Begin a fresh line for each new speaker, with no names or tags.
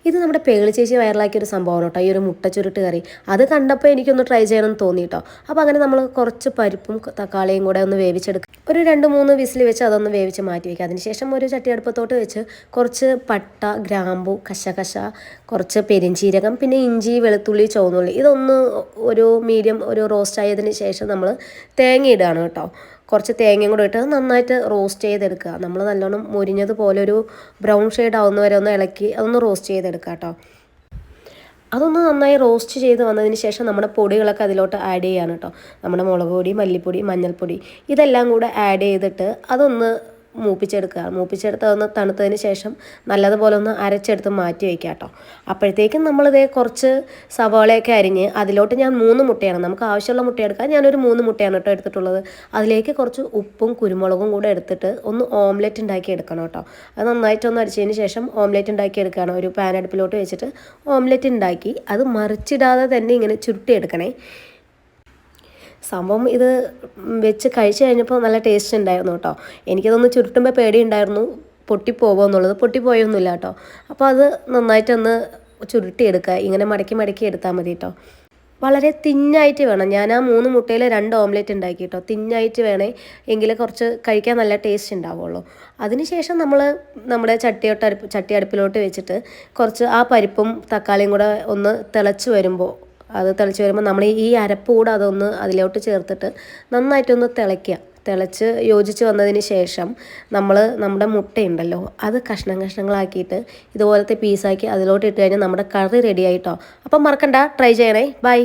ഇത് നമ്മുടെ പേളി ചേച്ചി വൈറലാക്കിയ ഒരു സംഭവമാണ് കേട്ടോ, ഈ ഒരു മുട്ട ചുരുട്ട് കറി. അത് കണ്ടപ്പോൾ എനിക്കൊന്ന് ട്രൈ ചെയ്യണമെന്ന് തോന്നി കേട്ടോ. അപ്പോൾ അങ്ങനെ നമ്മൾ കുറച്ച് പരിപ്പും തക്കാളിയും കൂടെ ഒന്ന് വേവിച്ചെടുക്കുക. ഒരു 2-3 വിസിൽ വെച്ച് അതൊന്ന് വേവിച്ച് മാറ്റി വയ്ക്കുക. അതിനുശേഷം ഒരു ചട്ടി അടുപ്പത്തോട്ട് വെച്ച് കുറച്ച് പട്ട, ഗ്രാമ്പു, കശകശ, കുറച്ച് പെരിഞ്ചീരകം, പിന്നെ ഇഞ്ചി, വെളുത്തുള്ളി, ചുവന്നുള്ളി ഇതൊന്ന് ഒരു മീഡിയം ഒരു റോസ്റ്റ് ആയതിന് ശേഷം നമ്മൾ തേങ്ങ ഇടുകയാണ് കേട്ടോ. കുറച്ച് തേങ്ങയും കൂടെ ഇട്ട് നന്നായിട്ട് റോസ്റ്റ് ചെയ്തെടുക്കുക. നമ്മൾ നല്ലോണം മുരിഞ്ഞതുപോലെ ഒരു ബ്രൗൺ ഷെയ്ഡ് ആവുന്ന വരെ ഒന്ന് ഇളക്കി അതൊന്ന് റോസ്റ്റ് ചെയ്തെടുക്കുക കേട്ടോ. അതൊന്ന് നന്നായി റോസ്റ്റ് ചെയ്ത് വന്നതിന് ശേഷം നമ്മുടെ പൊടികളൊക്കെ അതിലോട്ട് ആഡ് ചെയ്യാണ് കേട്ടോ. നമ്മുടെ മുളക് പൊടി, മല്ലിപ്പൊടി, മഞ്ഞൾപ്പൊടി ഇതെല്ലാം കൂടെ ആഡ് ചെയ്തിട്ട് അതൊന്ന് മൂപ്പിച്ചെടുത്ത് അതൊന്ന് തണുത്തതിന് ശേഷം നല്ലതുപോലെ ഒന്ന് അരച്ചെടുത്ത് മാറ്റി വയ്ക്കുക കേട്ടോ. അപ്പോഴത്തേക്കും നമ്മളിതേ കുറച്ച് സവാളയൊക്കെ അരിഞ്ഞ് അതിലോട്ട് ഞാൻ 3 മുട്ടയാണ്, നമുക്ക് ആവശ്യമുള്ള മുട്ട എടുക്കാൻ ഞാനൊരു 3 മുട്ടയാണ് കേട്ടോ എടുത്തിട്ടുള്ളത്. അതിലേക്ക് കുറച്ച് ഉപ്പും കുരുമുളകും കൂടെ എടുത്തിട്ട് ഒന്ന് ഓംലെറ്റ് ഉണ്ടാക്കി എടുക്കണം കേട്ടോ. അത് നന്നായിട്ടൊന്ന് അടിച്ചതിന് ശേഷം ഓംലെറ്റ് ഉണ്ടാക്കി എടുക്കുകയാണ്. ഒരു പാൻ അടുപ്പിലോട്ട് വെച്ചിട്ട് ഓംലെറ്റ് ഉണ്ടാക്കി അത് മറിച്ചിടാതെ തന്നെ ഇങ്ങനെ ചുരുട്ടിയെടുക്കണേ. സംഭവം ഇത് വെച്ച് കഴിച്ച് കഴിഞ്ഞപ്പോൾ നല്ല ടേസ്റ്റ് ഉണ്ടായിരുന്നു കേട്ടോ. എനിക്കതൊന്ന് ചുരുട്ടുമ്പോൾ പേടിയുണ്ടായിരുന്നു പൊട്ടിപ്പോകുമോ എന്നുള്ളത്. പൊട്ടിപ്പോയൊന്നുമില്ല കേട്ടോ. അപ്പോൾ അത് നന്നായിട്ടൊന്ന് ചുരുട്ടിയെടുക്കുക. ഇങ്ങനെ മടക്കി എടുത്താൽ മതി കേട്ടോ. വളരെ തിന്നായിട്ട് വേണം. ഞാൻ ആ 3 മുട്ടയിൽ 2 ഓംലെറ്റ് ഉണ്ടാക്കി കേട്ടോ. തിന്നായിട്ട് വേണേ, എങ്കിൽ കുറച്ച് കഴിക്കാൻ നല്ല ടേസ്റ്റ് ഉണ്ടാവുള്ളൂ. അതിനുശേഷം നമ്മൾ നമ്മുടെ ചട്ടി അടുപ്പിലോട്ട് വെച്ചിട്ട് കുറച്ച് ആ പരിപ്പും തക്കാളിയും കൂടെ ഒന്ന് തിളച്ച് വരുമ്പോൾ നമ്മൾ ഈ അരപ്പ് കൂടെ അതൊന്ന് അതിലോട്ട് ചേർത്തിട്ട് നന്നായിട്ടൊന്ന് തിളച്ച് യോജിച്ച് വന്നതിന് ശേഷം നമ്മുടെ മുട്ടയുണ്ടല്ലോ അത് കഷ്ണങ്ങളാക്കിയിട്ട് ഇതുപോലത്തെ പീസാക്കി അതിലോട്ട് ഇട്ട് കഴിഞ്ഞാൽ നമ്മുടെ കറി റെഡി ആയിട്ടോ. അപ്പം മറക്കണ്ട, ട്രൈ ചെയ്യണേ. ബൈ.